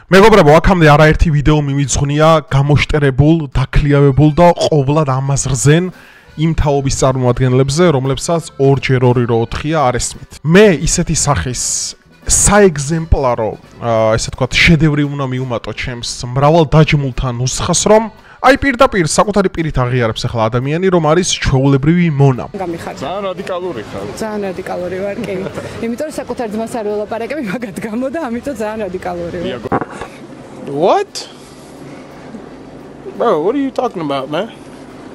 მეგობრებო, აქამდე არაერთი ვიდეო მიმიძღვნია გამოშტერებულ, დაქლიავებულ და ყოვლად ამაზრზენ იმ თაობის წარმოადგენლებზე, რომლებსაც 2x2-4-ია არ ესმით. მე ისეთი სახის საეგზემპლარო, ესე თქვათ, შედევრი უნდა მიუმატო ჩემს მრავალ დაჯმულთან ნუსხას, რომ აი პირდაპირ საკუთარი პირით აღიარებს ახლა ადამიანი, რომ არის ჩვეულებრივი მონა. ძალიან რადიკალური ხარ. ძალიან რადიკალური ვარ, კი. იმიტომ რომ საკუთარ ძმას არ ველაპარაკები მაგათ გამო და ამიტომ ძალიან რადიკალური ვარ. What? Bro, what are you talking about, man?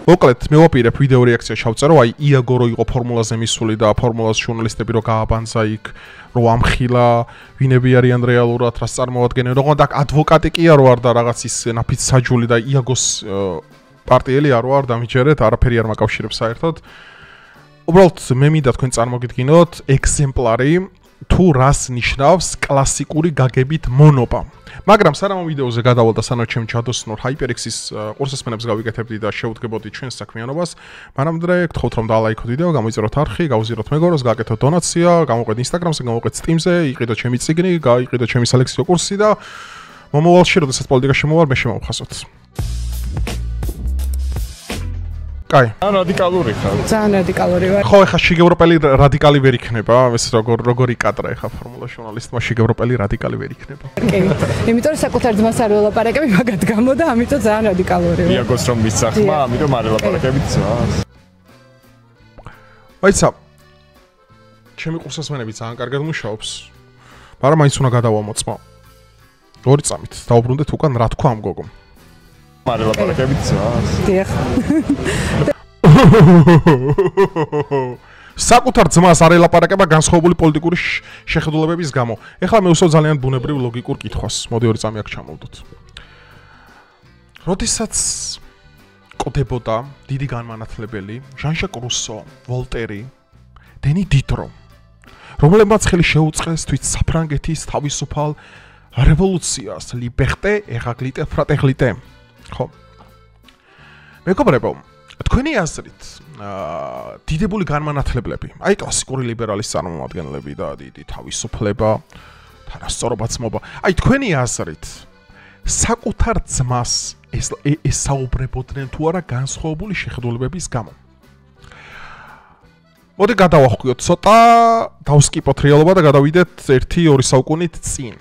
მოკლედ, მე ვაპირებ ვიდეო რეაქცია შევწერო, აი იაგო რო იყო ფორმულაზე მისული და ფორმულას ჟურნალისტები რო გააბანძა იქ, რო ამხილა, ვინები არიან რეალურად, რას წარმოადგენენ, როგორც აქ ადვოკატი კი არ ვარ და რაღაც ის ნაფიც საჯული და იაგოს პარტიელი არ ვარ, დამიჯერეთ, არაფერი არ მაკავშირებს საერთოდ. უბრალოდ მე მინდა თქვენ წარმოგიდგინოთ ეგზემპლარი თუ რას ნიშნავს კლასიკური გაგებით მონობა. მაგრამ სანამ ვიდეოზე გადავალ და სანამ ჩემ ჯადოსნურ HyperX-ის ყურსასმენებს გავიკეთებდი და შევდგებოდი ჩვენს საქმიანობას, მანამდე გთხოვთ რომ დალაიქოთ ვიდეო, გამოიწეროთ არხი, გავუზიაროთ მეგობრებს, გააკეთოთ დონაცია, გამოვყეთ Instagram-ზე, გამოვყეთ Steam-ზე, იყიდოთ ჩემი წიგნი, გაიყიდოთ ჩემი სელექციო კურსი და მომავალში, როდესაც პოლიტიკაში შემოვალ, მე შემოვხასოთ. კაი. ძალიან რადიკალური ხარ. ძალიან რადიკალური ვარ. ხო, ეხა შიგევროპელი რადიკალი ვერ იქნება, ეს როგორი კადრა ეხა ფორმულა ჟურნალისტმა შიგევროპელი რადიკალი ვერ იქნება. კი. იმიტომ რომ საკუთარ ძმას არ ველაპარაკები მაგათ გამო და ამიტომ ძალიან რადიკალური ვარ. იაგოს რომ მისახმა, ამიტომ არ ელაპარაკებით ძმას. აიცა. ჩემი ყურსასმენები ძალიან კარგად მუშაობს. მაგრამ მაინც უნდა გადავამოწმო. 2 წამით დაუბრუნდეთ უკან რა თქვა ამ გოგომ. არ ელაპარაკებით ძმას. დიახ. საკუთარ ძმას არ ელაპარაკება განსხვავებული პოლიტიკური შეხედულებების გამო. ეხლა მე უსვამ ძალიან ბუნებრივ ლოგიკურ კითხვას. მოდი 2 წამი აქ ჩამოვდოთ. როდესაც ყდებოდა დიდი განმანათლებელი ჟან-ჟაკ რუსო, ვოლტერი, დენი დიდრო, რომლებმაც ხელი შეუწყეს თვით საფრანგეთის თავისუფალ რევოლუციას, ლიბერტე, ეგალიტე, ფრატერნიტე. ხო. მეგობრებო, თქვენი აზრით, დიდებული განმანათლებლები, აი კლასიკური ლიბერალის წარმომადგენლები და დიდი თავისუფლება, თანასწორობაცმობა, აი თქვენი აზრით, საკუთარ ძმას ესაუბრებოდნენ თუ არა განსხვავებული შეხედულებების გამო. მოდი გადავახვიოთ ცოტა, დავსკიპოთ რეალობა და გადავიდეთ 1-2 საუკუნით წინ.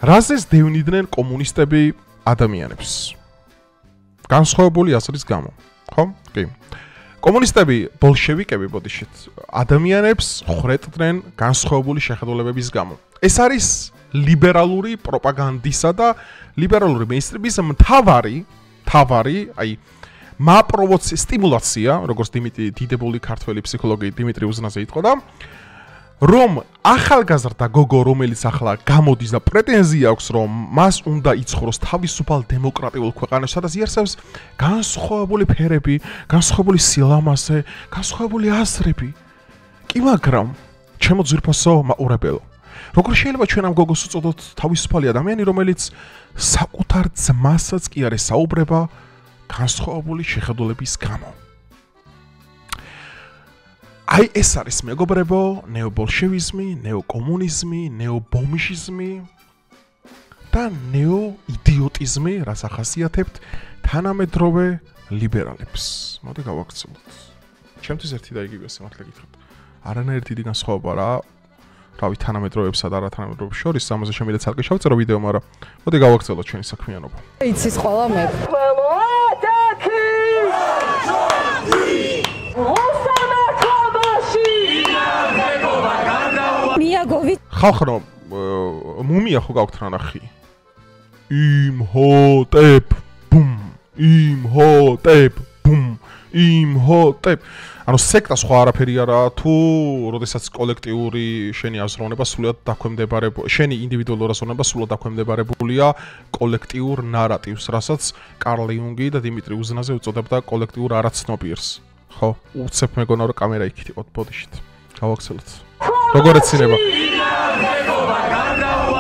რაზეც დევნიდნენ კომუნისტები ადამიანებს. განსხვავებული აზრის გამო. ხო? კი. კომუნისტები, ბოლშევიკები, ბოდიშით, ადამიანებს ხრეტდნენ განსხვავებული შეხედულებების გამო. ეს არის ლიბერალური პროპაგანდისა და ლიბერალური მეინსტრიმის მთავარი, აი სტიმულაცია, როგორც დიდებული ქართველი ფსიქოლოგი დიმიტრი უზნაძე იტყოდა, რომ ახალგაზრდა გოგო, რომელიც ახლა გამოდის და პრეტენზია აქვს, რომ მას უნდა იცხოვროს თავისუფალ დემოკრატიულ ქვეყანაში, სადაც იარსებს განსხვავებული ფერები, განსხვავებული სილამაზე, განსხვავებული აზრები. კი, მაგრამ ჩემო ძვირფასო მაყურებელო, როგორ შეიძლება ჩვენ ამ გოგოს უწოდოთ თავისუფალი ადამიანი, რომელიც საკუთარ ძმასაც კი არ ესაუბრება განსხვავებული შეხედულების გამო? აი ეს არის მეგობრებო, ნეობოლშევიზმი, ნეოკომუნიზმი, ნეობომჟიზმი და ნეოიდიოტიზმი, რაც ახასიათებთ თანამედროვე ლიბერალებს. მოდი გავაქცევოთ. ჩემთვის ერთი და იგივეა სიმართლე გითხრათ. არანაირი დიდი განსხვავება რა, რავი, თანამედროვეებსა და არათანამედროვეებს შორის, ამაზე შემიძლია ცალკე შევწერო ვიდეო, მაგრამ მოდი გავაქცევოთ ჩვენი საქმიანობა. იცის ყველა მე. ხალხო, მუმია ხო გაქვთ რა ნახი? იმჰოტებ, ბუმ, იმჰოტებ, ბუმ, იმჰოტებ. ანუ სექტა სხვა არაფერი არა, თუ როდესაც კოლექტიური შენი აზროვნება სულად დაქვემდებარებული, შენი ინდივიდუალური აზროვნება სულად დაქვემდებარებულია კოლექტიურ ნარატივს, რასაც კარლ იუნგი და დიმიტრი უზნაძე უწოდებდა კოლექტიურ არაცნობიერს. ხო, უცებ მეგონა რომ კამერა იქით იყო ბოდიშით. გავაქცევთ. როგორ ეცინება?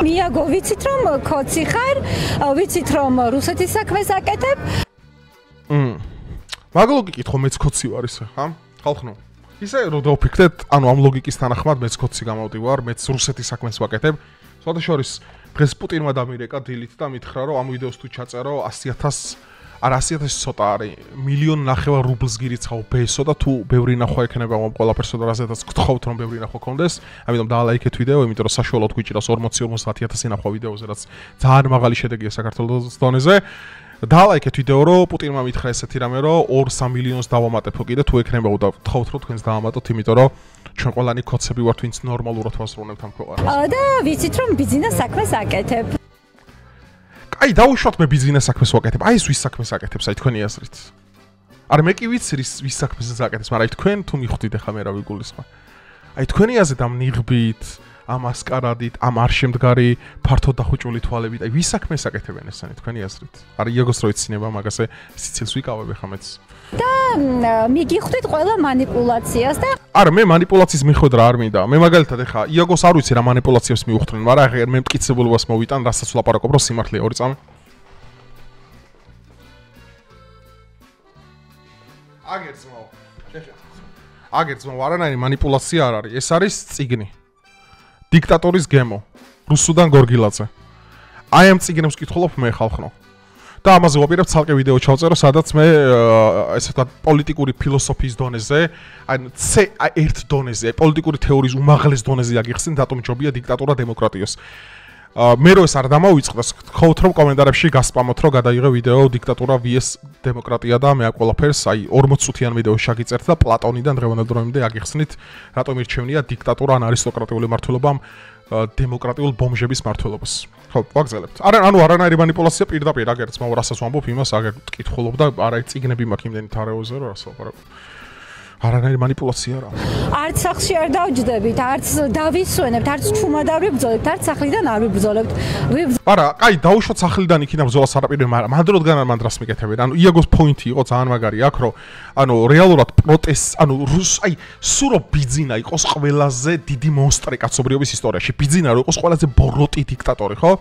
მიაგო, ვიცით რომ ქოცი ხარ, ვიცით რომ რუსეთის საქმეს აკეთებ? მაგ ლოგიკით ხო მეც ქოცი ვარ ისე, ხა? ხალხნო. ისე რომ დავფიქრდეთ, ანუ ამ ლოგიკის თანახმად მეც ქოცი გამოვდივარ, მეც რუსეთის საქმეს ვაკეთებ. სხვადასხვა დღეს პუტინმა დამირეკა დილით და მითხრა რომ ამ ვიდეოს თუ ჩაწერო 100,000 არა 100,000 ცოტა არის 1,500,000 რუბლს გირიცხავ ბესო და თუ ბევრი ნახვა ექნება ამ ყველაფერსო და რაზედაც გთხოვთ რომ ბევრი ნახვა კონდეს ამიტომ დაალაიქეთ ვიდეო იმიტომ რომ сашუალოდ გვიჭირავს 40-50,000 ნახვა ვიდეოზე რაც ძალიან მაღალი შედეგია საქართველოს დონეზე დაალაიქეთ ვიდეო რომ პუტინმა მითხრა ესეთი რამე რომ 2-3 მილიონს დავამატებო კიდე თუ ექნება და გთხოვთ რომ თქვენს დაამატოთ იმიტომ რომ ჩვენ ყველანი კოცები ვართ ვინც ნორმალურად ვასრულებთ ამ ქვეყანას და ვიცით რომ ბიზნეს საქმეს აკეთებ აი დაუშვათ მე ბიზნეს საქმეს ვაკეთებ. აი ეს ვის საქმეს აკეთებს, აი თქვენი აზრით. არა მე კი ვიცი ვის საქმეს აკეთებს, მაგრამ აი თქვენ თუ მიხვდით ახლა მე რა ვიგულისხმე. აი თქვენი აზრით ამ ნიღბით, ამ ასკარადით, ამ არ შემდგარი ფართო დახუჭული თვალებით, აი ვის საქმეს აკეთებენ ესენი თქვენი აზრით? არა იაგოს რო ცინება მაგაზე სიცილს ვიკავებ ახლა მეც. და მიგიხვდით ყველა манипуляციას და არა მე манипуляციის მიხვედრა არ მინდა. მე მაგალითად ახლა იაგოს არ ვიცი რა манипуляციებს მიუხვდნენ, მაგრამ ახლა მე მტკიცებულობას მოვიტან, რასაც ვლაპარაკობ, რომ სიმართლეა 2 წამი. აგერძმო, არანაირი манипуляცია არ არის. ეს არის წიგნი. დიქტატორის გემო. რუსუდან გორგილაძე. აი ამ წიგნებს ვკითხულობ მე ხალხო. და ამაზე ვაპირებ ცალკე ვიდეო ჩავწერო, სადაც მე ესე ვთქვათ პოლიტიკური ფილოსოფიის დონეზე, აი C1 დონეზე, პოლიტიკური თეორიის უმაღლეს დონეზე აგიხსნით, რატომ ჯობია დიქტატურა დემოკრატიას. მე რო ეს არ დამოვიწყდეს, გთხოვთ რომ კომენტარებში გასპამოთ, რომ გადაიღე ვიდეო დიქტატურა vs დემოკრატია და მე აქ ყველაფერს აი 40 წუთიან ვიდეო შეგიწერთ და პლატონიდან დღევანდელ დროემდე აგიხსნით, რატომ ირჩევნია დიქტატურა ან არისტოკრატიული მართლობა დემოკრატიულ ბომჟების მართლობას. ხო, ვაგზელებთ. ანუ არანაირი манипуляცია პირდაპირ აგერც, მაგრამ რასაც ვამბობ იმას აგერ კითხულობ და არა წიგნები მაქვს იმდენი თარეოზე, რომ რასაც ვაპარაკობ. არანაირი манипуляცია რა. არც სახლში არ დავჯდებით, არც დავისვენებთ, არც ჩუმად არ ვიბრძოლებთ, არც სახლიდან არ ვიბრძოლებთ. არა, კაი, დაუშვათ სახლიდან იქიდან ბრძოლას არაპირე, მაგრამ მანდროდგან არ მანდრას მიკეთებენ. ანუ იაგოს პოინტი იყო ძალიან მაგარი აქ, რომ ანუ რეალურად პროტესტ, ანუ აი სურო ბიძინა იყოს ყველაზე დიდი მონსტრი კაცობრიობის ისტორიაში. ბიძინა რო იყოს ყველაზე ბოროტი დიქტატორი, ხო?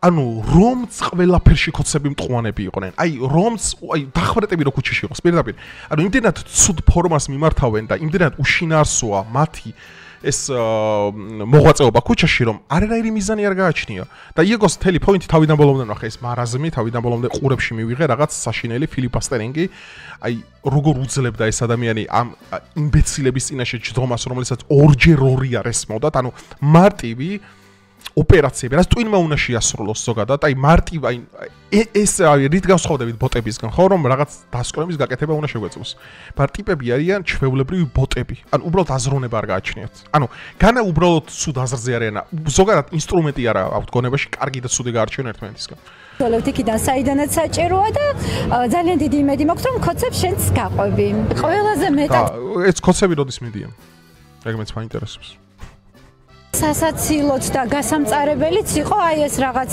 ანუ რომც ყველაფერში კოცები მტყუანები იყვნენ. აი რომც აი დახვრეტები რო ქუჩაში იყოს პირდაპირ. ანუ იმდენად ცუდ ფორმას მიმართავენ და იმდენად უშინაარსოა მათი ეს მოღვაწეობა ქუჩაში რომ არანაირი მიზანი არ გააჩნია. და იაგოს თელი პოინტი თავიდან ბოლომდე ნახე ეს მარაზმი, თავიდან ბოლომდე ყურებში მივიღე რაღაც საშინელი ფილიპასტერინგი. აი როგორ უძლებდა ეს ადამიანი ამ იმბეცილების წინაშე ჯდომას, რომელსაც ორჯერ 2 არ ესმოდათ. ანუ მარტივი ოპერაციები, რაც ტვინმა უნდა შეასრულოს ზოგადად, აი მარტივ აი ეს რით განსხვავდებით ბოტებისგან, ხო, რომ რაღაც დასკვნების გაკეთება უნდა შეგვეწოს. ტიპები არიან ჩვეულებრივი ბოტები. ანუ უბრალოდ აზროვნება არ გააჩნიათ. ანუ განა უბრალოდ სულ აზრზე არიან. ზოგადად ინსტრუმენტი არა აქვთ გონებაში, კარგი და ცუდი გაარჩევენ ერთმანეთისგან. ვიბრძოლებთ იქიდან საიდანაც საჭიროა და ძალიან დიდი იმედი მაქვს რომ კოცებს შენც გაყვები. ყველაზე მეტად ეს კოცები როდის მიდიან? ეგ მეც მაინტერესებს. სასაცილოც და გასამწარებელიც იყო აი ეს რაღაც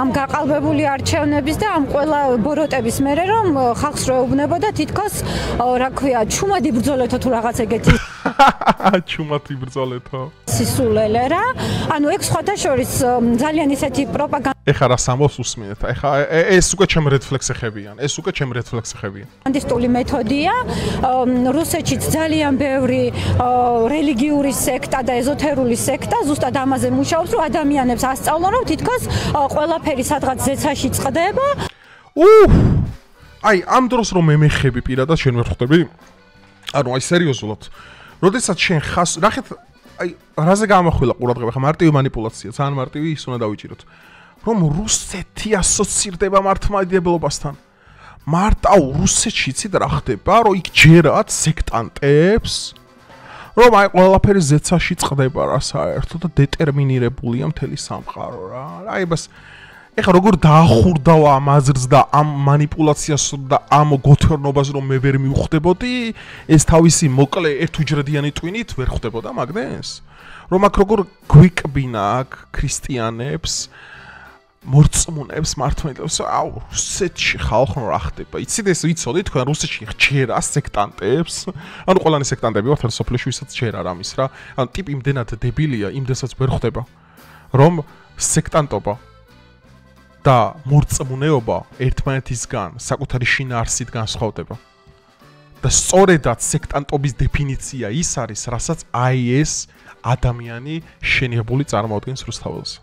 ამ გაყალბებული არჩევნების და ამ ყველა ბოროტების მერე რომ ხალხს რო ეუბნებოდა თითქოს რა ქვია ჩუმად იბრძოლეთო თუ რაღაც ეგეთი ჩუმად იბრძოლეთო სისულელე რა ანუ ეგ სხვათა შორის ძალიან ისეთი პროპაგანდა ეხა რა სამოს უსმინეთ ეხა ეს უკვე ჩემ რეფლექსებიან ეს უკვე ჩემ რეფლექსებიან ანდისტული მეთოდია რუსეთშიც ძალიან ბევრი რელიგიური სექტა და ეზოთერული სექტა ზუსტად ამაზე მუშაობს რომ ადამიანებს ასწავლონ რომ თითქოს ყველაფერი სადღაც ზეცაში წყდება აი ამ დროს რომ მე მეხები პირადად შენ ვერ ხვდები ანუ აი სერიოზულად როდესაც შენ ხას ნახეთ აი რაზე გამახვილა ყურადღება ხა მარტივი манипуляცია ძალიან მარტივი ის უნდა დავიჭიროთ რომ რუსეთი ასოცირდება მართლმადიდებლობასთან მარტაუ რუსეთში იცით რა ხდება რომ იქ ჯერათ სექტანტებს რომ აი ყველაფერი ზეცაში წყდება რა საერთოდ და დეტერმინირებულია მთელი სამყარო რა აი ბას ეხა როგორ დაახურდავა ამ აზრს და ამ манипуляციას და ამ გოთერნობას რომ მე ვერ მივხვდებოდი ეს თავისი მოკლე ერთუჯრედიანი ტვინით ვერ ხვდებოდა მაგდენს რომ აქ როგორ გვიკბინა აქ ქრისტიანებს მორწმუნეებს მართლმადიდებლებს აუ რუსეთში ხალხო რა ხდება იცით ეს ვიცოდი თქვენ რუსეთში ხჯერა სექტანტებს ანუ ყველანი სექტანტები ვართ ან სოფლიოში ვისაც ჯერა რამის რა ანუ ტიპი იმდენად დებილია იმდენსაც ვერ ხვდება რომ სექტანტობა და მორწმუნეობა ერთმანეთისგან საკუთარი შინაარსით განსხვავდება და სწორედაც სექტანტობის დეფინიცია ის არის რასაც აი ეს ადამიანი შენიღებული წარმოადგენს რუსთაველს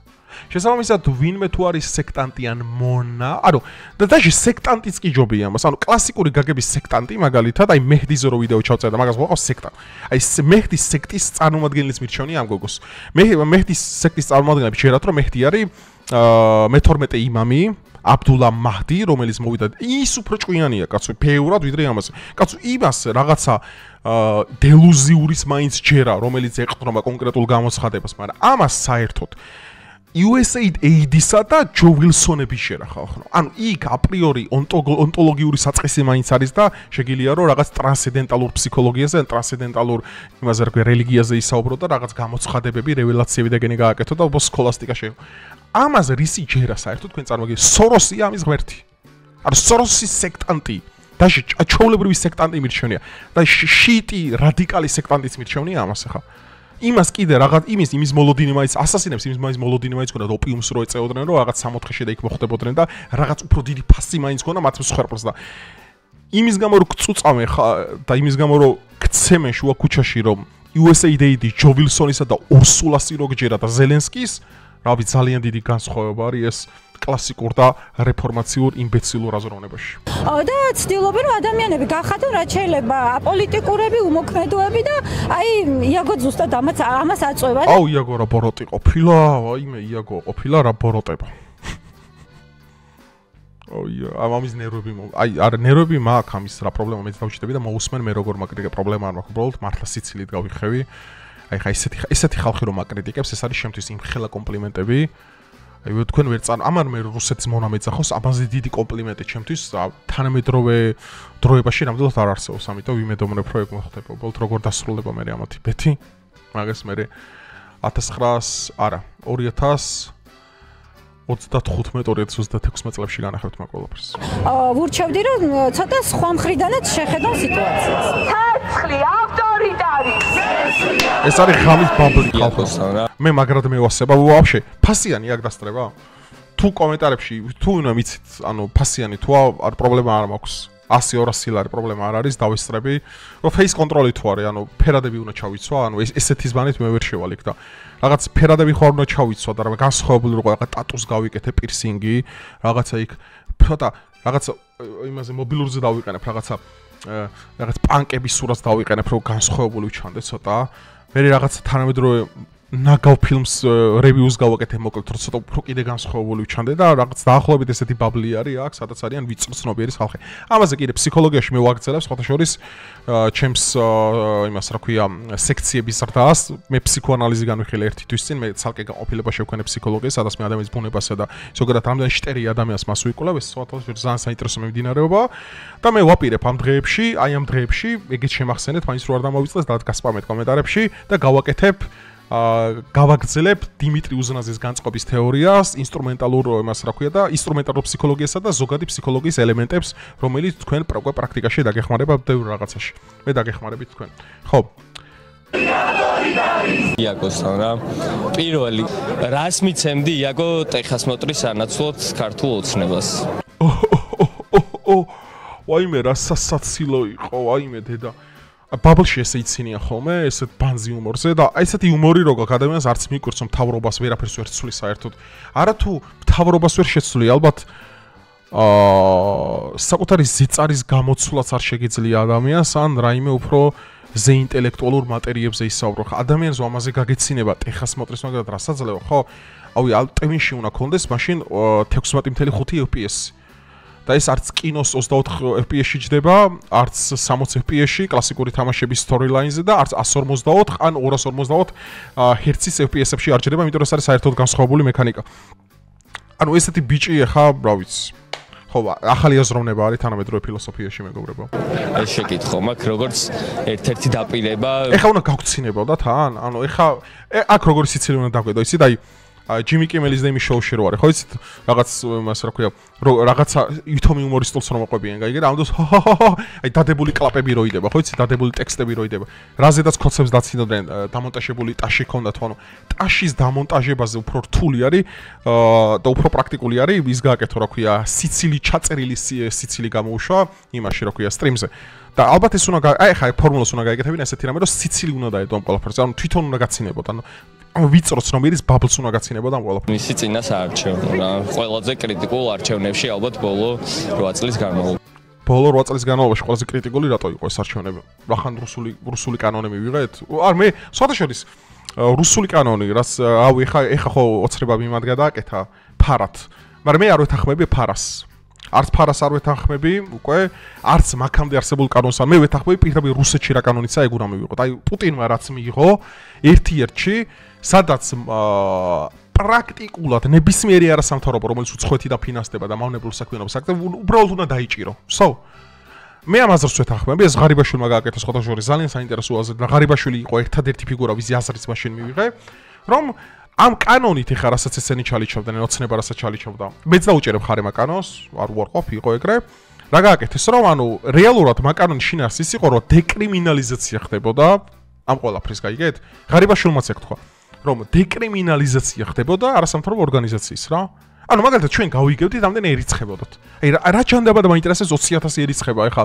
შესაბამისად ვინმე თუ არის სექტანტი ან მონა, ანუ და დაში სექტანტიც კი ჯობია მას. ანუ კლასიკური გაგების სექტანტი მაგალითად, აი მეჰდიზე რო ვიდეო ჩავწერდა, მაგას ვაყავს სექტა. აი მეჰდის სექტის წარმომადგენლის მირჩევნია ამ გოგოს. მეჰდის სექტის წარმომადგენლები შეიძლება რომ მეჰდი არის მე-12 იმამი, აბდულა მაჰდი, რომელიც მოვიდა ის უფრო ჭკვიანია კაცო, ბევრად ვიდრე ამაზე. კაცო, იმას რაღაცა დელუზიურის მაინც ჯერა, რომელიც ეყრდნობა კონკრეტულ გამოცხადებას, მაგრამ ამას საერთოდ USAID-ისა და ჯო ვილსონების შერახავ ხო? ანუ იქ აპრიორი ონტოლოგიური საწყისი მაინც არის და შეგიძლია რომ რაღაც ტრანსცენდენტალურ ფსიქოლოგიაზე, ტრანსცენდენტალურ იმაზე რა ქვია, რელიგიაზე ისაუბრო და რაღაც გამოცხადებები, რეველაციები და გენი გააკეთო და უბრალოდ სქოლასტიკა შეეღო. ამაზე რისი ჯერა საერთოდ თქვენ წარმოგიდგენთ? სოროსია ამის ღმერთი. ანუ სოროსის სექტანტი. დაში ჩაულებრივი სექტანტი მირჩევნია და შიტი რადიკალი სექტანტიც მირჩევნია ამას ახლა. იმას კიდე რაღაც იმის მოლოდინი მაინც ასასინებს, იმის მაინც მოლოდინი მაინც ქონდა ოპიუმს რო ეწეოდნენ, რომ რაღაც 64-ში და იქ მოხდებოდნენ და რაღაც უფრო დიდი ფასი მაინც ქონდა მათ მსხვერპლს და იმის გამო რომ გწუწამე და იმის გამო რომ გცემენ შუა ქუჩაში რომ USAID ჯო ვილსონისა და ორსულასი რო გჯერა და ზელენსკის, რავი ძალიან დიდი განსხვავება არის ეს კლასიკურ და რეფორმაციულ იმბეცილურ აზროვნებაში. და ცდილობენ რომ ადამიანები გახადონ რაც შეიძლება აპოლიტიკურები, უმოქმედოები და აი იაგო ზუსტად ამას აწვევა. აუ იაგო რა ბოროტი ყოფილა, აიმე იაგო ყოფილა რა ბოროტება. ამის ნერვები აი არა ნერვები მაქვს ამის რა პრობლემა მეც დავჭიდები და მოусმენ მე როგორ მაკრიტიკე პრობლემა არ მაქვს უბრალოდ მართლა სიცილით გავიხევი. აი ხა ესეთი ხალხი რომ აკრიტიკებს ეს არის შემთთვის იმხელა კომპლიმენტები. აი თქვენ ვერ წან ამან მე რუსეთის მონა მეძახოს ამაზე დიდი კომპლიმენტი ჩემთვის თანამედროვე დროებაში ნამდვილად არ არსებობს ამიტომ ვიმედოვნებ რომ ეგ მოხდება უბრალოდ როგორ დასრულდება მე ამათი ბეთი მაგას მე 1900 არა 2035-2026 წლებში განახებთ მაგ ყველაფერს. ვურჩევდი რომ ცოტა სხვა მხრიდანაც შეხედონ სიტუაციას. ცეცხლი ავტორიტარიზმი. ეს არის ღამის ბაბლი ხალხოსა რა. მე მაგრად მევასება ვაფშე ფასიანი აქ დასწრება? თუ კომენტარებში თუ უნდა მიცით, ანუ ფასიანი თუ არ პრობლემა არ მაქვს. 100-200 ლარი პრობლემა არ არის, დავისწრები. რომ face control-ი თუ არის, ანუ ფერადები უნდა ჩავიცვა, ანუ ესეთი ზმანით მე ვერ შევალ იქ და რაღაც ფერადები ხო არ უნდა ჩავიცვა და რაღაც განსხვავებული რო რაღაც ტატუს გავიკეთე, პირსინგი, რაღაცა იქ ცოტა რაღაცა იმაზე მობილურზე დავიყენებ, რაღაცა პანკების სურათს დავიყენებ, რომ განსხვავებული ვჩანდე ცოტა. მე რაღაც თანამედროვე ნაგავ ფილმს რევიუს გავაკეთე მოკლედ რომ ცოტა უფრო კიდე განსხვავებული ვჩანდე და რაღაც დაახლოებით ესეთი ბაბლი არის აქ სადაც არიან ვიწრო ცნობიერი ხალხი. ამაზე კიდე ფსიქოლოგიაში მე ვაგრძელებ სხვათა შორის ჩემს იმას რა ქვია სექციების ზრდას მე ფსიქოანალიზი განვიხილე ერთი თვის წინ მე ცალკე გაყოფილება შევქენე ფსიქოლოგიას სადაც მე ადამიანის ბუნებასა და ზოგადად რამდენი შტერი ადამიანს მას ვიკვლევ ეს სხვათა შორის ძალიან საინტერესო მიმდინარეობა და მე ვაპირებ ამ დღეებში აი ამ დღეებში ეგეც შემახსენეთ მაინც რო არ დამოვიწყდეს და გასპამეთ კომენტარებში და გავაკეთებ გავაგრძელებ დიმიტრი უზნაძის განწყობის თეორიას, ინსტრუმენტალურ იმას რა ქვია და ინსტრუმენტალურ ფსიქოლოგიასა და ზოგადი ფსიქოლოგიის ელემენტებს, რომელიც თქვენ პრაქტიკაში დაგეხმარება ბევრ რაღაცაში. მე დაგეხმარებით თქვენ. ხო. იაგოსთან რა. პირველი, რას მიცემდი იაგო ტეხას მოტრის ანაცვლოდ ქართულ ოცნებას? ვაიმე რა სასაცილო იყო, ვაიმე დედა. ბაბლში ესე იცინია ხოლმე, ესეთ ბანზი უმორზე და ესეთი უმორი რო გაქვს ადამიანს არც მიკვირს რომ მთავრობას ვერაფერს ვერ ცვლის საერთოდ. არა თუ მთავრობას ვერ შეცვლი, ალბათ საკუთარი ზეწარის გამოცვლაც არ შეგიძლია ადამიანს, ან რაიმე უფრო ზე ინტელექტუალურ მატერიებზე ისაუბრო. ადამიანს ამაზე გაგეცინება ტეხას მოტრის მაგალითად რა საძლეო, ხო? ავი ალტემინში უნდა კონდეს, მაშინ 16.5 FPS. და ეს არც კინოს 24 FPS-ში ჯდება, არც 60 FPS-ში კლასიკური თამაშების storyline-ზე და არც 144 ან 254 Hz-ის FPS-ებში არ ჯდება, იმიტომ რომ ეს არის საერთოდ განსხვავებული მექანიკა. ანუ ესეთი ბიჭი ახლა, რა ვიცი. ხო, ახალი აზროვნება არის თანამედროვე ფილოსოფიაში, მეგობრებო. ეს შეკითხო მაქვს, როგორც ერთ-ერთი დაპირება. ეხლა უნდა გავქცინებავ და თან, ანუ ეხლა აქ როგორი სიცილი უნდა დაგვედო, იცი და აი ჯიმი კიმელის და იმის შოუში რო არის, ხო იცით? რაღაც მას რა ქვია, რაღაცა ვითომი უმორისტულს რომ მოყვებიან, გაიგე და ამდოს აი დადებული კლაპები რო იდება, ხო იცით? დადებული ტექსტები რო იდება. რაზედაც კონცეფტს დაცინოდნენ, დამონტაჟებული ტაში ქონდათ, ხო, ტაშის დამონტაჟებაზე უფრო რთული არის და უფრო პრაქტიკული არის ის გააკეთო, რა ქვია, სიცილი ჩაწერილი სიცილი გამოუშვა იმაში, რა ქვია, სტრიმზე. და ალბათ ეს უნდა აი ხა ფორმულას უნდა გაიგეთებინა ესეთი რამე, რომ სიცილი უნდა დაედო ამ ყველაფერზე, ანუ თვითონ უნდა გაცინებოთ, ანუ ვიწრო ცნობიერის ბაბლს უნდა გაცინებოდა ამ ყველაფერს. მისი წინას არჩევნო რა. ყველაზე კრიტიკულ არჩევნებში ალბათ ბოლო 8 წლის განმავლობაში. ბოლო 8 წლის განმავლობაში ყველაზე კრიტიკული რატო იყო ეს არჩევნები? რახან რუსული კანონი მივიღეთ? არ მე სხვადასხვა რუსული კანონი, რაც ეხა ხო ოცნება მიმად გადააკეთა ფარად. მაგრამ მე არ ვეთანხმები ფარას. არც ფარას არ ვეთანხმები, უკვე არც მაგამდე არსებულ კანონს არ მე ვეთანხმები პირდაპირ რუსეთში რა კანონიცა ეგ უნდა მივიღოთ. აი პუტინმა რაც მიიღო ერთ-ერთში, სადაც პრაქტიკულად ნებისმიერი არასამთავრობო, რომელიც უცხოეთიდან ფინანსდება და მავნებელ საქმიანობას აკეთებს, უბრალოდ უნდა დაიჭირო. მე ამ აზრს ვეთანხმები, ეს ღარიბაშვილმა გააკეთა სხვადასხვა ძალიან საინტერესო აზრი და ღარიბაშვილი იყო ერთადერთი ფიგურა, ვიზი აზრიც მაშინ მივიღე, რომ ამ კანონით ეხა რასაც ესენი ჩალიჩავდნენ, ოცნება რასაც ჩალიჩავდა. მეც დაუჭერებ ხარ ამ კანონს, არ უარყოფ, იყო ეგრე. რა გააკეთეს, რომ რეალურად ამ კანონის შინაარსი ის იყო, რომ დეკრიმინალიზაცია ხდებოდა ამ ყველაფრის, გაიგეთ? ღარიბაშვილმაც ეგ თქვა, რომ დეკრიმინალიზაცია ხდებოდა არასამთავრობო ორგანიზაციის რა. მაგალითად ჩვენ გავიგებდით ამდენი ერიცხებოდოთ. აი რა ჩანდება და მაინტერესებს 20000 ერიცხება ეხა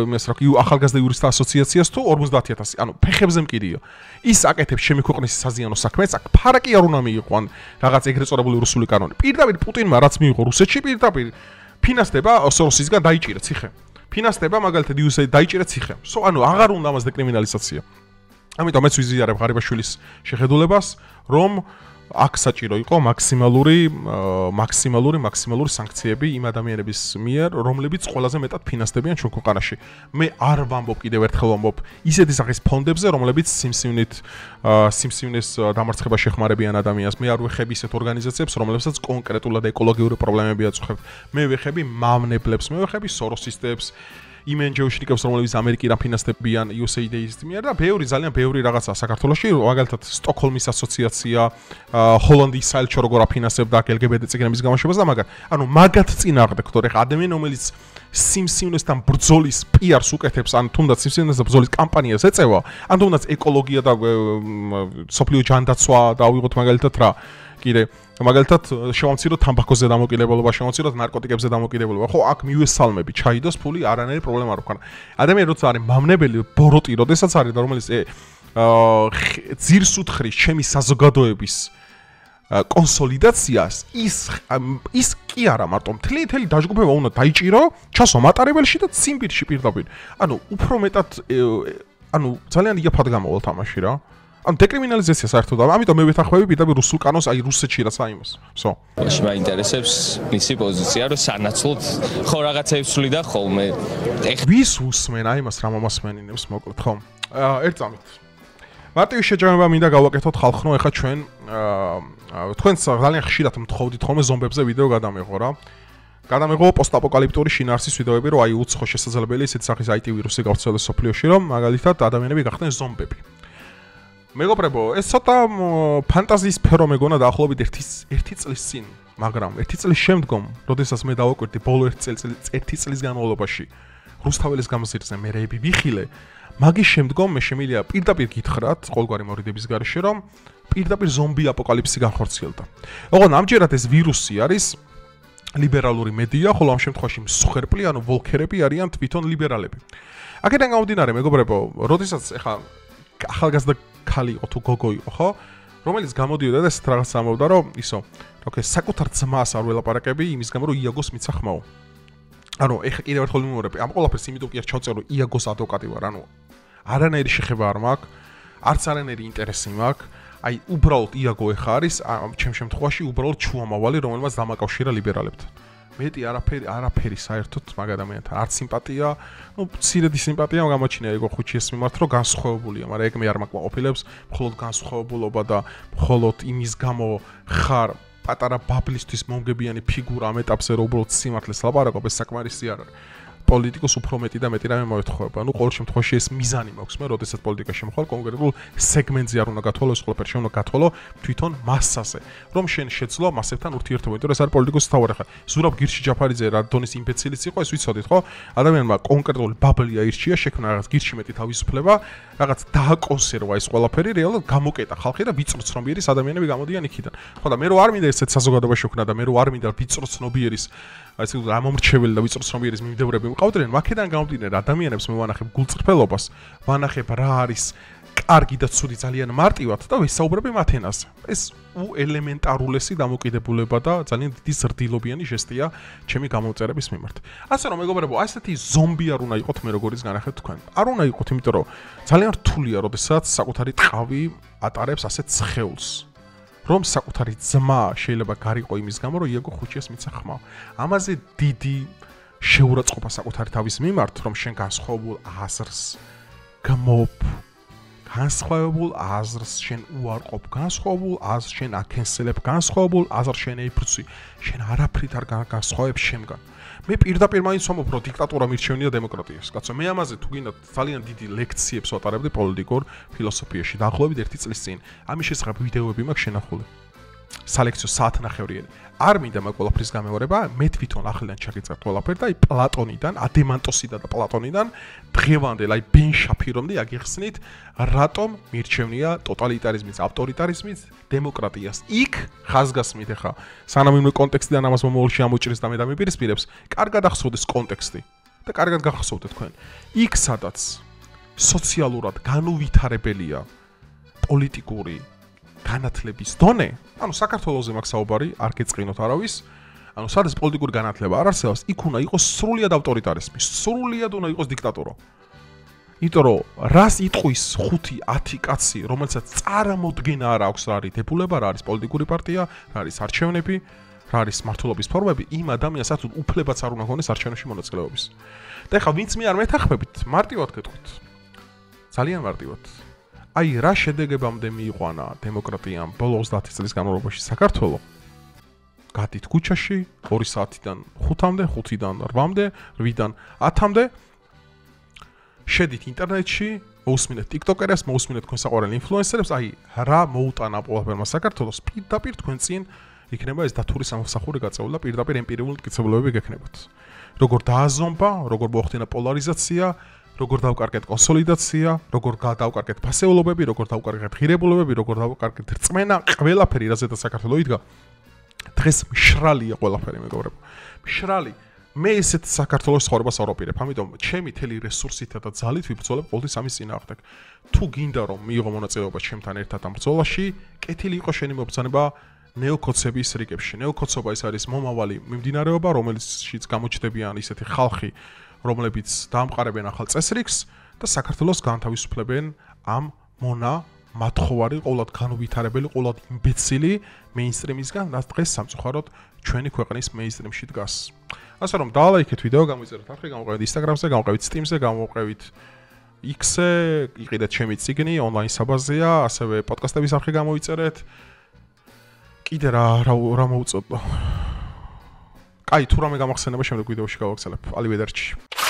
იმას რა ახალგაზრდა იურისტთა ასოციაციას თუ 50000. ფეხებზე მკიდია. ის აკეთებს ჩემი ქვეყნის საზიანო საქმეს, აქ ფარაკი არ უნდა მიიყვან რაღაც ეგრეთ წოდებული რუსული კანონი. პირდაპირ პუტინმა რაც მიიღო რუსეთში, პირდაპირ ფინანსდება სოროსისგან დაიჭირა ციხე. ფინანსდება მაგალითად იუსე დაიჭირა ციხე. აღარ უნდა ამას დეკრიმინალიზაცია. ამიტომ მეც ვიზიარებ ღარიბაშვილის შეხედულებას, რომ აქ საჭირო იყო მაქსიმალური სანქციები იმ ადამიანების მიერ, რომლებიც ყველაზე მეტად ფინანსდებიან ჩვენ ქვეყანაში. მე არ ვამბობ კიდევ ერთხელ ვამბობ ისეთი სახის ფონდებზე, რომლებიც სიმსივნეს დამარცხებაში ეხმარებიან ადამიანს. მე არ ვეხები ისეთ ორგანიზაციებს, რომლებსაც კონკრეტულად ეკოლოგიური პრობლემები აწყობთ. მე ვეხები მავნებლებს, მე ვეხები სოროსისტებს, იმ NGO-შნიკებს, რომლებიც ამერიკიდან ფინანსდებიან USAID-ის მიერ და ძალიან ბევრი რაღაცა საქართველოში, მაგალითად სტოკჰოლმის ასოციაცია, ჰოლანდიის საელჩო როგორ აფინანსებდა LGBT წიგნების გამოშვებას და მაგათ წინააღმდეგ, თორე ხა ადამიანი, რომელიც სიმსივნესთან ბრძოლის PR-ს უკეთებს, ან თუნდაც სიმსივნესთან ბრძოლის კამპანიას ეწევა, ან თუნდაც ეკოლოგია და სოფლიო ჯანდაცვა და ავიღოთ მაგალითად რა კიდე მაგალითად შევამციროთ თამბაქოზე დამოკიდებულება, შევამციროთ ნარკოტიკებზე დამოკიდებულება. ხო, აქ მივესალმები, ჩაიდოს ფული, არანაირი პრობლემა არ ვქნა. ადამიანი როცა არის მავნებელი, ბოროტი, როდესაც არის და რომელიც ძირს უთხრის ჩემი საზოგადოების კონსოლიდაციას, ის კი არა მარტო მთელი დაჯგუფება უნდა დაიჭირო, ჩასვა მატარებელში და ციმბირში პირდაპირ. უფრო მეტად ძალიან იაფად გამოვალთ ამაში რა. დეკრიმინალიზაცია საერთოდ ამიტომ მე ვეთანხმები პირდაპირ რუსულ კანონს, აი რუსეთში რაც აიმას. მაინტერესებს მისი პოზიცია, რომ სანაცვლოდ ხო რაღაცებს ვსვლიდა ხოლმე. ვის უსმენ აიმას რა მომასმენინებს მოკლედ ხო? ერთ წამით. მარტივი შეჯამება მინდა გავაკეთოთ ხალხნო, ეხა ჩვენ თქვენ ძალიან ხშირად მთხოვდით ხოლმე ზომბებზე ვიდეო გადამეღო რა. გადამეღო პოსტაპოკალიფტური შინაარსის ვიდეოები, რომ აი უცხო შესაძლებელი ისეთი სახის IT ვირუსი გავრცელდეს სოფლიოში, რომ მაგალითად ადამიანები გახდნენ ზომბები. მეგობრებო, ეს ცოტა ფანტაზიის სფერო მეგონა დაახლოებით 1 წლის წინ, მაგრამ 1 წლის შემდგომ, როდესაც მე დავაკვირდი ბოლო 1 წლის განმავლობაში რუსთაველის გამზირზე მე რეები ვიხილე, მაგის შემდგომ მე შემიძლია პირდაპირ გითხრათ ყოველგვარი მორიდების გარეშე, რომ პირდაპირ ზომბი აპოკალიფსი განხორციელდა. ოღონდ ამჯერად ეს ვირუსი არის ლიბერალური მედია, ხოლო ამ შემთხვევაში მსხვერპლი, ვოლქერები არიან თვითონ ლიბერალები. აქედან გამომდინარე, მეგობრებო, როდესაც ეხა ახალგაზრდა ქალი იყო თუ გოგო იყო, ხო? რომელიც გამოდიოდა და ესეთ რაღაც ამბობდა, რომ საკუთარ ძმას არ ველაპარაკები, იმის გამო რომ იაგოს მიცა ხმაო. ეხა კიდევ ერთხელ მიმოვიარებ, ამ ყველაფერს იმიტომ კი არ ჩავწერო იაგოს ადვოკატი ვარ, არანაირი შეხება არ მაქვს, არც არანაირი ინტერესი მაქვს. აი, უბრალოდ იაგო ეხა არის ჩემ შემთხვევაში უბრალოდ ჩუამავალი, რომელმაც დამაკავშირა ლიბერალებთან. მეტი არაფერი საერთოდ მაგ ადამიანთან. არც სიმპათია, მცირედი სიმპათია გამოჩინა ეგო ხუჩი ეს მიმართ, რომ განსხვავებულია, მაგრამ ეგ მე არ მაკმაყოფილებს, მხოლოდ განსხვავებულობა და მხოლოდ იმის გამო ხარ პატარა ბაბლისთვის მომგებიანი ფიგურა ამ ეტაპზე, რომ უბრალოდ სიმართლეს ლაპარაკობ, ეს საკმარისი არ არის. პოლიტიკოს უფრო მეტი და მეტი რამე მოეთხოვება. ყოველ შემთხვევაში ეს მიზანი მაქვს მე, როდესაც პოლიტიკაში მოხვალ, კონკრეტულ სეგმენტზე არ უნდა გათვალო, ეს ყველაფერი უნდა გათვალო თვითონ მასაზე, რომ შენ შეძლო მასებთან ურთიერთობა, იმიტომ რომ ეს არის პოლიტიკოს თავარი ხარ. ზურაბ გირში ჯაფარიძე რა დონის იმბეცილიც იყო, ეს ვიცოდით ხო? ადამიანმა კონკრეტული ბაბლია ირჩია, შექმნა რაღაც გირში მეტი თავისუფლება, რაღაც დააკონსერვა ეს ყველაფერი, რეალურად გამოკეტა ხალხი და ვიწრო ცნობიერის ადამიანები გამოდიან იქიდან. ხო და მე რო არ მინდა ესეთ საზოგადოებაში ვქნა და მე რო არ მინდა ვიწრო ცნობიერის ასე რომ ამომრჩეველი და ვიწრო ცნობიერის მიმდევრები მყავდნენ, აქედან გამომდინარე ადამიანებს მე ვანახებ გულწრფელობას, ვანახებ რა არის კარგი და ცუდი ძალიან მარტივად და ვესაუბრები მათ ენაზე. ეს ელემენტარულესი დამოკიდებულება და ძალიან დიდი ზრდილობიანი ჟესტია ჩემი გამომწერების მიმართ. ასე რომ მეგობრებო, ასეთი ზომბი არ უნდა იყოთ მე როგორიც განახეთ თქვენ. არ უნდა იყოთ, იმიტომ რომ ძალიან რთულია, როდესაც საკუთარი ტყავი ატარებს ასეთ ცხეულს. რომ საკუთარი ძმა შეიძლება გარიყო იმის გამო, რომ იაგო ხუჩიას მიცა ხმა. ამაზე დიდი შეურაცხყოფა საკუთარი თავის მიმართ, რომ შენ განსხვავებულ აზრს გმობ განსხვავებულ აზრს შენ უარყოფ, განსხვავებულ აზრს შენ აკენსელებ, განსხვავებულ აზრს შენ ეიფრცვი, შენ არაფრით არ განსხვავებ შემგან. მე პირდაპირ მაინც ვამბობ, რომ დიქტატურა მირჩევნია დემოკრატიას. კაცო, მე ამაზე თუ გინდათ ძალიან დიდი ლექციებს ვატარებდი პოლიტიკურ ფილოსოფიაში. დაახლოებით 1 წლის წინ. ამის შესახებ ვიდეოები მაქვს შენახული. სალექციო საათნახევრიანი. არ მინდა მაგ ყველაფრის გამეორება, მე თვითონ ახლიდან ჩაგიწერთ ყველაფერი და აი პლატონიდან, ადემანტოსიდან და პლატონიდან დღევანდელ აი ბენ შაფირომდე აგიხსნით, რატომ მირჩევნია ტოტალიტარიზმის, ავტორიტარიზმის დემოკრატიას. იქ ხაზგასმით ახლა, სანამ იმ კონტექსტიდან ამას მომავალში ამოჭრის და მე დამიპირისპირებს, კარგად ახსოვდეს კონტექსტი და კარგად გახსოვდეთ თქვენ. იქ სადაც სოციალურად განუვითარებელია პოლიტიკური განათლების დონე, ანუ საქართველოზე მაქვს საუბარი, არ გეწყინოთ არავის, ანუ სადაც პოლიტიკური განათლება არ არსებობს, იქ უნდა იყოს სრულიად ავტორიტარიზმი, სრულიად უნდა იყოს დიქტატურა. იმიტომ რომ რას იტყვის 5-10 კაცი, რომელსაც წარმოდგენა არ აქვს, რა არის დებულება, რა არის პოლიტიკური პარტია, რა არის არჩევნები, რა არის მმართველობის ფორმები, იმ ადამიანსაც უფლებაც არ უნდა ჰქონდეს არჩევნებში მონაწილეობის. და ეხლა ვინც მე არ მეთანხმებით, მარტივად გეტყვით. ძალიან მარტივად. აი რა შედეგებამდე მიიყვანა დემოკრატიამ ბოლო 30 წლის განმავლობაში საქართველოს. გადით ქუჩაში 2 საათიდან 5-მდე, 5-დან 8-მდე, 8-დან 10-მდე. შედით ინტერნეტში, მოусმინეთ TikToker-ებს, მოусმინეთ თქვენ საყვარელ ინფლუენსერებს, აი რა მოუტანა ყველაფერმა საქართველოს პირდაპირ თქვენ წინ იქნება ეს დათური სამსახური გაწეული და პირდაპირ ემპირიული მტკიცებულებები გექნებათ. როგორ დააზომბა, როგორ მოახდინა პოლარიზაცია, როგორ დავკარგეთ კონსოლიდაცია, როგორ დავკარგეთ ფასეულობები, როგორ დავკარგეთ ღირებულებები, როგორ დავკარგეთ რწმენა, ყველაფერი რაზეც საქართველოს იდგა. დღეს მშრალია ყველაფერი, მეგობრებო. მშრალი. მე ესეთ საქართველოს ცხოვრებას არ ვაპირებ, ამიტომ ჩემი თელი რესურსითა და ძალით ვიბრძოლებ ყოველთვის ამის წინააღმდეგ. თუ გინდა რომ მიიღო მონაწილეობა ჩემთან ერთად ამ ბრძოლაში, კეთილი იყო შენი მობრძანება ნეოკოცების რიგებში. ნეოკოცობა ეს არის მომავალი მიმდინარეობა, რომელშიც გამოჩნდებიან ისეთი ხალხი, რომლებიც დაამყარებენ ახალ წესრიგს და საქართველოს განთავისუფლებენ ამ მონა მათხოვარი, ყოვლად განუვითარებელი, ყოვლად იმბეცილი მეინსტრიმისგან, რაც დღეს სამწუხაროდ ჩვენი ქვეყნის მეინსტრიმში დგას. ასე რომ დალაიქეთ ვიდეო, გამოიწერეთ არხი, გამოყევით Instagram-ზე, გამოყევით Steam-ზე, გამოყევით X-ზე, იყიდეთ ჩემი წიგნი, ონლაინ საბაზეა, ასევე პოდკასტების არხი გამოიწერეთ. კიდე რა მოუწოდო. კაი, თუ რამე გამახსენება შემდეგ ვიდეოში გავაგზავნებ. ალივედერჩი.